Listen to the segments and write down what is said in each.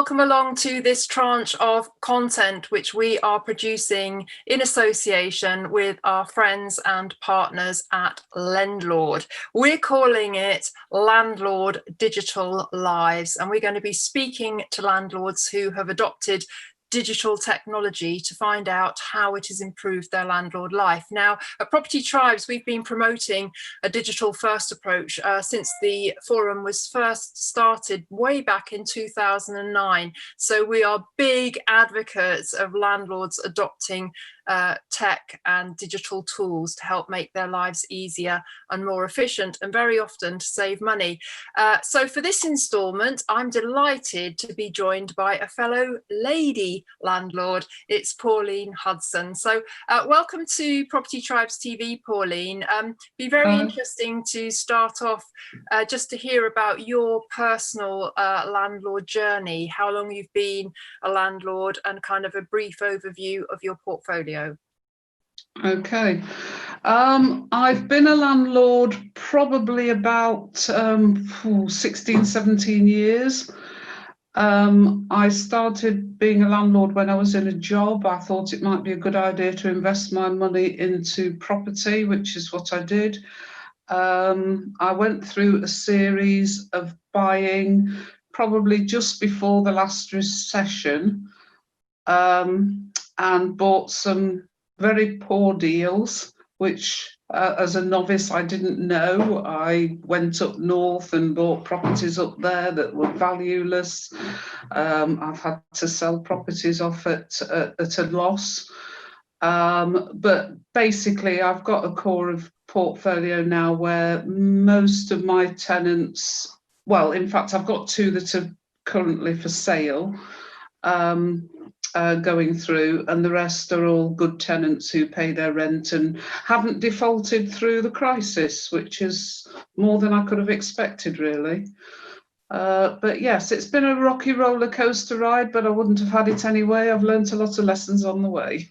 welcome along to this tranche of content which we are producing in association with our friends and partners at Landlord. We're calling it Landlord Digital Lives, and we're going to be speaking to landlords who have adopted digital technology to find out how it has improved their landlord life. Now, at Property Tribes, we've been promoting a digital first approach since the forum was first started way back in 2009. So we are big advocates of landlords adopting tech and digital tools to help make their lives easier and more efficient, and very often to save money. So for this instalment, I'm delighted to be joined by a fellow lady landlord. It's Pauline Hudson. So welcome to Property Tribes TV, Pauline. Be very interesting to start off just to hear about your personal landlord journey, how long you've been a landlord, and kind of a brief overview of your portfolio. Okay. I've been a landlord probably about 16, 17 years. I started being a landlord when I was in a job. I thought it might be a good idea to invest my money into property, which is what I did. I went through a series of buying probably just before the last recession, and bought some very poor deals, which as a novice I didn't know. I went up north and bought properties up there that were valueless. I've had to sell properties off at a loss. But basically I've got a core of portfolio now where most of my tenants, well, in fact, I've got two that are currently for sale, going through, and the rest are all good tenants who pay their rent and haven't defaulted through the crisis, which is more than I could have expected, really. But yes, it's been a rocky roller coaster ride, but I wouldn't have had it anyway. I've learned a lot of lessons on the way.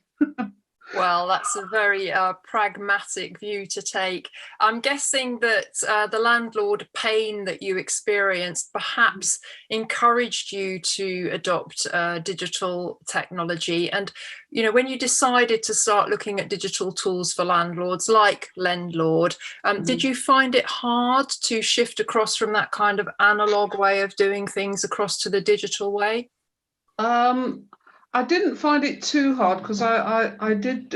Well, that's a very pragmatic view to take. I'm guessing that the landlord pain that you experienced perhaps encouraged you to adopt digital technology. And, you know, when you decided to start looking at digital tools for landlords like Landlord, did you find it hard to shift across from that kind of analog way of doing things across to the digital way? I didn't find it too hard because I did.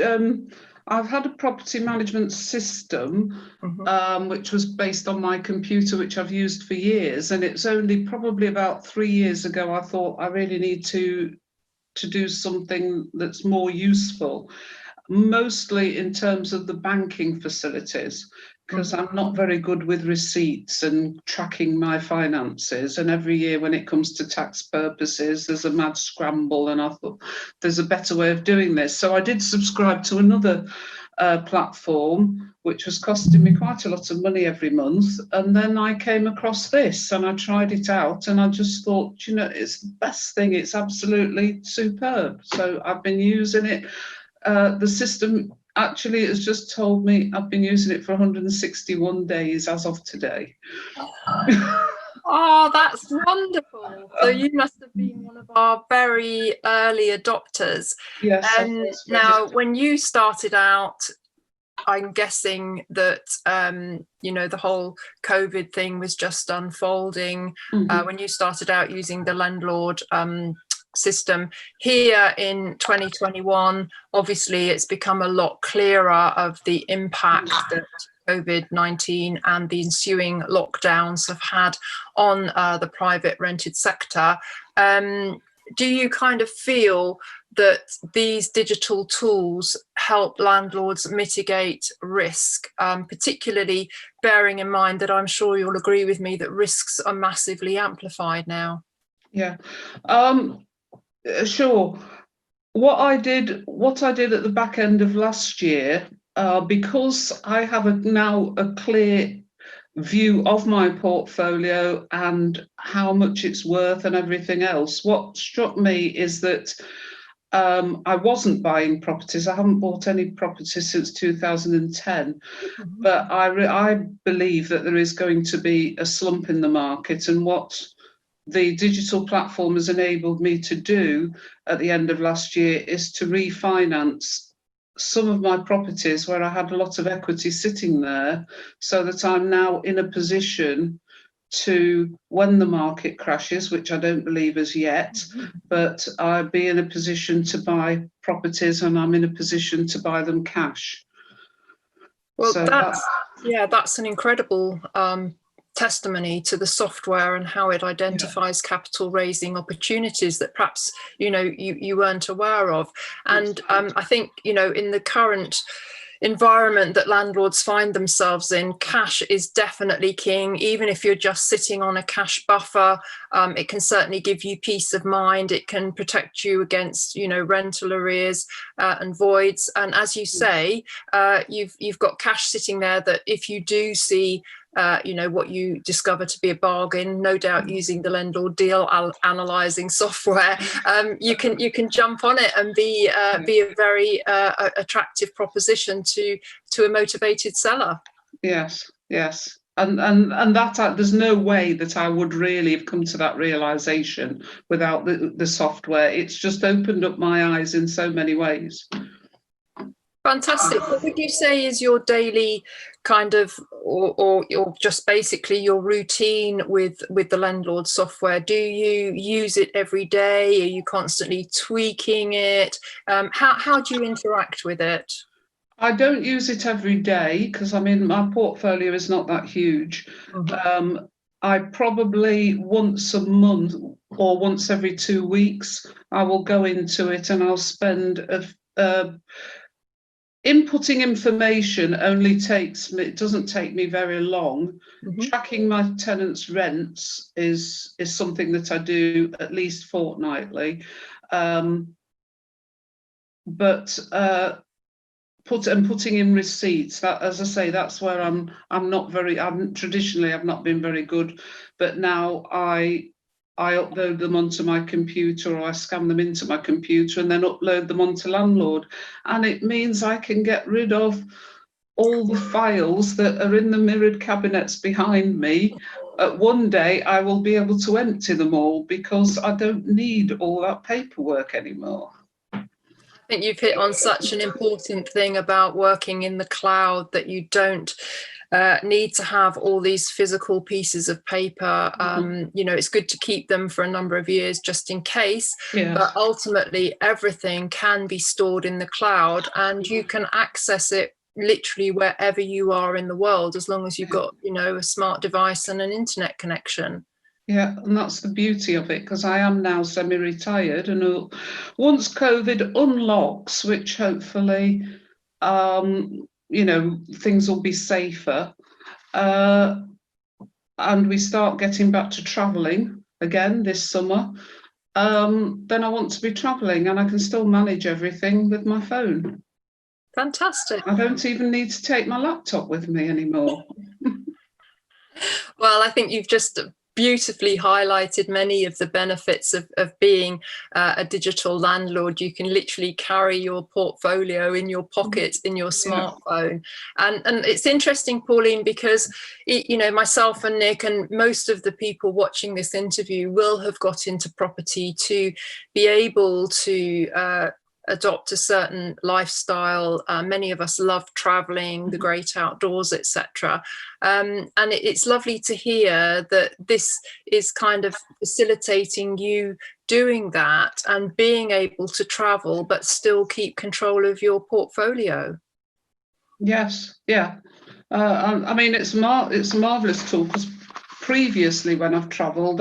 I've had a property management system, which was based on my computer, which I've used for years. And it's only probably about 3 years ago I thought I really need to do something that's more useful, mostly in terms of the banking facilities, because I'm not very good with receipts and tracking my finances. And every year when it comes to tax purposes, there's a mad scramble, and I thought there's a better way of doing this. So I did subscribe to another platform, which was costing me quite a lot of money every month. And then I came across this and I tried it out, and I just thought, you know, it's the best thing. It's absolutely superb. So I've been using it. The system actually has just told me I've been using it for 161 days as of today. Oh, that's wonderful. So you must have been one of our very early adopters. Yes. Now, when you started out, I'm guessing that, you know, the whole COVID thing was just unfolding. When you started out using the Landlord system here in 2021, obviously it's become a lot clearer of the impact that COVID-19 and the ensuing lockdowns have had on the private rented sector. Do you kind of feel that these digital tools help landlords mitigate risk, particularly bearing in mind that I'm sure you'll agree with me that risks are massively amplified now? Yeah. Sure. What I did at the back end of last year, because I have now a clear view of my portfolio and how much it's worth and everything else, what struck me is that I wasn't buying properties. I haven't bought any properties since 2010, but I believe that there is going to be a slump in the market, and what the digital platform has enabled me to do at the end of last year is to refinance some of my properties where I had a lot of equity sitting there, so that I'm now in a position to, when the market crashes, which I don't believe as yet, but I'll be in a position to buy properties, and I'm in a position to buy them cash. Well, So that's an incredible testimony to the software and how it identifies capital raising opportunities that perhaps you weren't aware of. And I think in the current environment that landlords find themselves in, cash is definitely king. Even if you're just sitting on a cash buffer, it can certainly give you peace of mind. It can protect you against rental arrears and voids. And as you say, you've got cash sitting there that if you do see what you discover to be a bargain, no doubt using the Landlord deal analyzing software, you can jump on it and be a very attractive proposition to a motivated seller. Yes. And that there's no way that I would really have come to that realization without the software. It's just opened up my eyes in so many ways. Fantastic. What would you say is your daily kind of, or just basically your routine with the Landlord software? Do you use it every day? Are you constantly tweaking it? How do you interact with it? I don't use it every day because my portfolio is not that huge. Mm-hmm. I probably once a month or once every 2 weeks, I will go into it and I'll spend inputting information it doesn't take me very long. Mm-hmm. Tracking my tenants' rents is something that I do at least fortnightly. But putting in receipts, that, as I say, that's where I'm traditionally I've not been very good, but now I upload them onto my computer, or I scan them into my computer and then upload them onto Landlord. And it means I can get rid of all the files that are in the mirrored cabinets behind me. One day I will be able to empty them all because I don't need all that paperwork anymore. I think you've hit on such an important thing about working in the cloud, that you don't need to have all these physical pieces of paper. It's good to keep them for a number of years just in case. Yes. But ultimately, everything can be stored in the cloud, and you can access it literally wherever you are in the world, as long as you've got a smart device and an internet connection. Yeah, and that's the beauty of it, because I am now semi-retired, and once COVID unlocks, which hopefully things will be safer, and we start getting back to travelling again this summer, then I want to be travelling, and I can still manage everything with my phone. Fantastic. I don't even need to take my laptop with me anymore. Well, I think you've just beautifully highlighted many of the benefits of being a digital landlord. You can literally carry your portfolio in your pocket in your smartphone. And it's interesting, Pauline, because myself and Nick and most of the people watching this interview will have got into property to be able to adopt a certain lifestyle. Many of us love traveling, the great outdoors, etc. And it's lovely to hear that this is kind of facilitating you doing that and being able to travel but still keep control of your portfolio. Yes, yeah. It's a marvelous tool, because previously when I've travelled,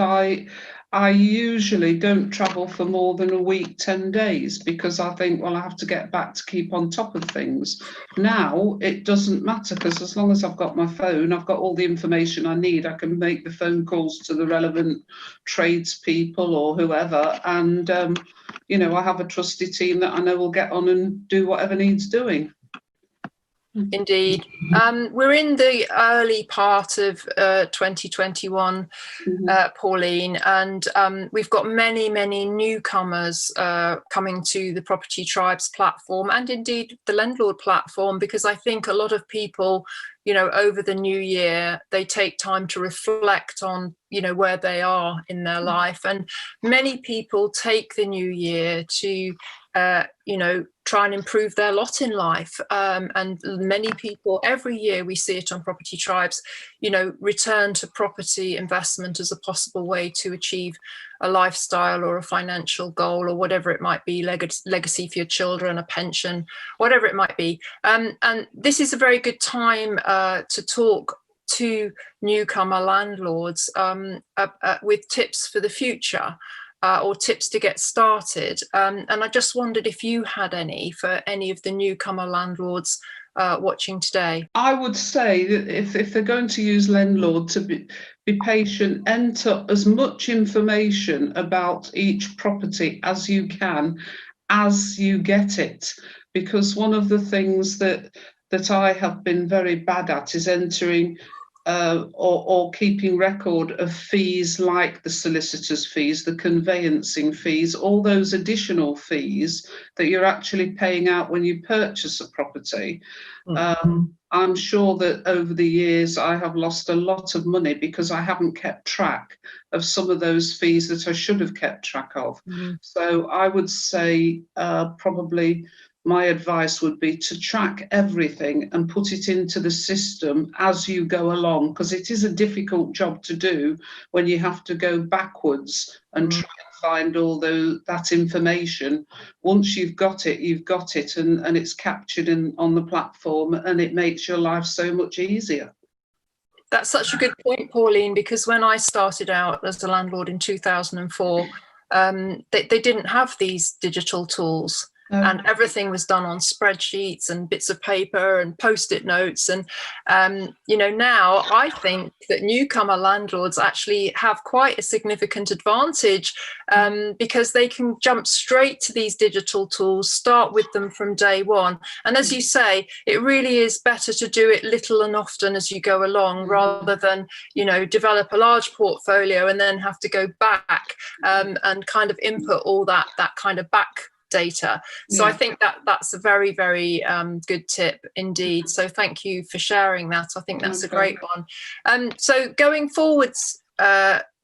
I usually don't travel for more than a week, 10 days, because I think, well, I have to get back to keep on top of things. Now it doesn't matter, because as long as I've got my phone, I've got all the information I need. I can make the phone calls to the relevant tradespeople or whoever, and I have a trusty team that I know will get on and do whatever needs doing. Indeed. We're in the early part of 2021, Pauline, and we've got many newcomers coming to the Property Tribes platform, and indeed the Landlord platform, because I think a lot of people, over the new year, they take time to reflect on, where they are in their life. And many people take the new year to try and improve their lot in life. And many people, every year we see it on Property Tribes, return to property investment as a possible way to achieve a lifestyle or a financial goal or whatever it might be, legacy for your children, a pension, whatever it might be. And this is a very good time to talk to newcomer landlords with tips for the future. Or tips to get started. And I just wondered if you had any for any of the newcomer landlords watching today. I would say that if they're going to use Landlord, to be patient, enter as much information about each property as you can as you get it. Because one of the things that I have been very bad at is entering or keeping record of fees like the solicitor's fees, the conveyancing fees, all those additional fees that you're actually paying out when you purchase a property. I'm sure that over the years I have lost a lot of money because I haven't kept track of some of those fees that I should have kept track of. So I would say probably my advice would be to track everything and put it into the system as you go along, because it is a difficult job to do when you have to go backwards and try and find all that information. Once you've got it, and it's captured on the platform, and it makes your life so much easier. That's such a good point, Pauline, because when I started out as a landlord in 2004, they didn't have these digital tools. And everything was done on spreadsheets and bits of paper and post-it notes. And, now I think that newcomer landlords actually have quite a significant advantage because they can jump straight to these digital tools, start with them from day one. And as you say, it really is better to do it little and often as you go along rather than, develop a large portfolio and then have to go back and kind of input all that kind of back data. So I think that's a very good tip indeed. So thank you for sharing that. I think that's a great one. So going forwards,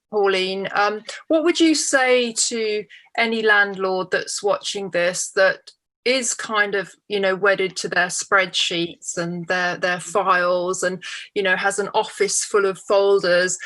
Pauline, what would you say to any landlord that's watching this that is kind of, wedded to their spreadsheets and their files and, has an office full of folders?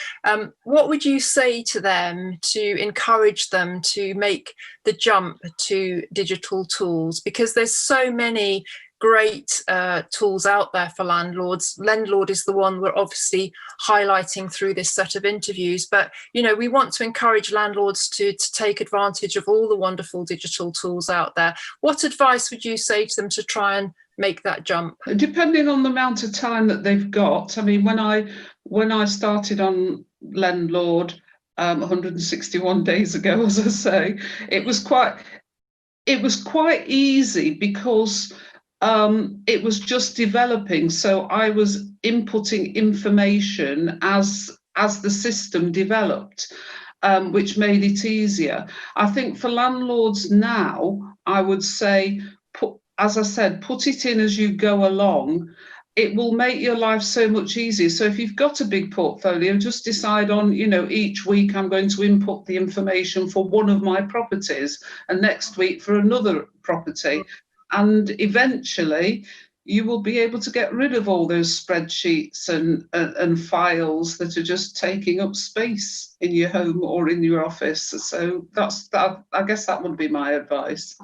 What would you say to them to encourage them to make the jump to digital tools? Because there's so many great tools out there for landlords. Landlord is the one we're obviously highlighting through this set of interviews, but we want to encourage landlords to take advantage of all the wonderful digital tools out there. What advice would you say to them to try and make that jump? Depending on the amount of time that they've got. I mean, when I started on Landlord 161 days ago, as I say, it was quite easy because it was just developing. So I was inputting information as the system developed, which made it easier. I think for landlords now, I would say, as I said, put it in as you go along. It will make your life so much easier. So if you've got a big portfolio, just decide on, each week I'm going to input the information for one of my properties and next week for another property. And eventually you will be able to get rid of all those spreadsheets and files that are just taking up space in your home or in your office. So I guess that would be my advice.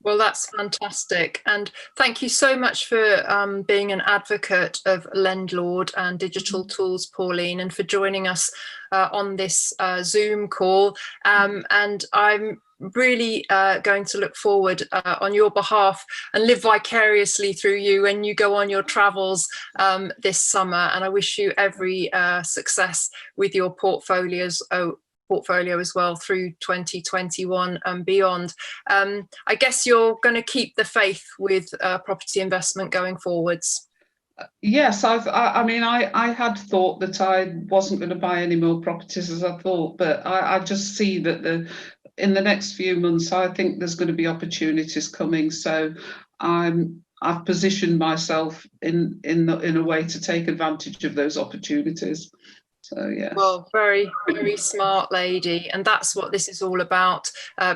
Well, that's fantastic. And thank you so much for being an advocate of Landlord and digital tools, Pauline, and for joining us on this Zoom call. And I'm really going to look forward on your behalf and live vicariously through you when you go on your travels this summer. And I wish you every success with your portfolios portfolio as well through 2021 and beyond. I guess you're going to keep the faith with property investment going forwards. Yes, I mean, I had thought that I wasn't going to buy any more properties as I thought, but I just see that in the next few months, I think there's going to be opportunities coming. So I've positioned myself in a way to take advantage of those opportunities. So yes. Well, very, very smart lady. And that's what this is all about,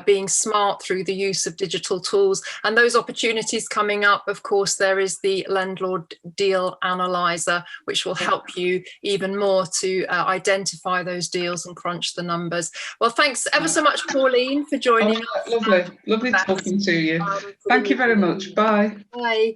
being smart through the use of digital tools. And those opportunities coming up, of course, there is the Landlord Deal Analyzer, which will help you even more to identify those deals and crunch the numbers. Well, thanks ever so much, Pauline, for joining us. Lovely talking to you. Thank you very much. Bye. Bye.